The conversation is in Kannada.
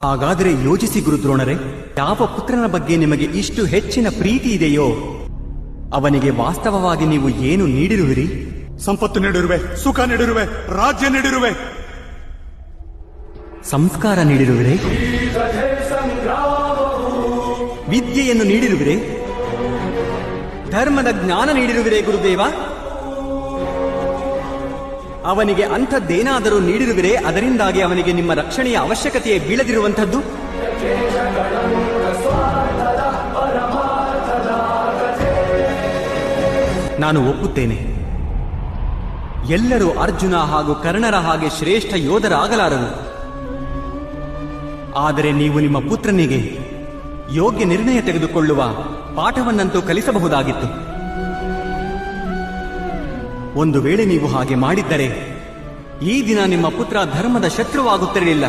ಹಾಗಾದರೆ ಯೋಚಿಸಿ ಗುರುದ್ರೋಣರೇ, ಯಾವ ಪುತ್ರನ ಬಗ್ಗೆ ನಿಮಗೆ ಇಷ್ಟು ಹೆಚ್ಚಿನ ಪ್ರೀತಿ ಇದೆಯೋ ಅವನಿಗೆ ವಾಸ್ತವವಾಗಿ ನೀವು ಏನು ನೀಡಿರುವಿರಿ? ಸಂಪತ್ತು ನೀಡಿರುವೆ, ಸುಖ ನೀಡಿರುವೆ, ರಾಜ್ಯ ನೀಡಿರುವೆ, ಸಂಸ್ಕಾರ ನೀಡಿರುವಿರೆ, ವಿದ್ಯೆಯನ್ನು ನೀಡಿರುವಿರೆ, ಧರ್ಮದ ಜ್ಞಾನ ನೀಡಿರುವಿರೆ ಗುರುದೇವ. ಅವನಿಗೆ ಅಂಥದ್ದೇನಾದರೂ ನೀಡಿರುವಿರೆ, ಅದರಿಂದಾಗಿ ಅವನಿಗೆ ನಿಮ್ಮ ರಕ್ಷಣೆಯ ಅವಶ್ಯಕತೆಯೇ ಬೀಳದಿರುವಂಥದ್ದು? ನಾನು ಒಪ್ಪುತ್ತೇನೆ, ಎಲ್ಲರೂ ಅರ್ಜುನ ಹಾಗೂ ಕರ್ಣರ ಹಾಗೆ ಶ್ರೇಷ್ಠ ಯೋಧರಾಗಲಾರರು. ಆದರೆ ನೀವು ನಿಮ್ಮ ಪುತ್ರನಿಗೆ ಯೋಗ್ಯ ನಿರ್ಣಯ ತೆಗೆದುಕೊಳ್ಳುವ ಪಾಠವನ್ನಂತೂ ಕಲಿಸಬಹುದಾಗಿತ್ತು. ಒಂದು ವೇಳೆ ನೀವು ಹಾಗೆ ಮಾಡಿದ್ದರೆ ಈ ದಿನ ನಿಮ್ಮ ಪುತ್ರ ಧರ್ಮದ ಶತ್ರುವಾಗುತ್ತಿರಲಿಲ್ಲ.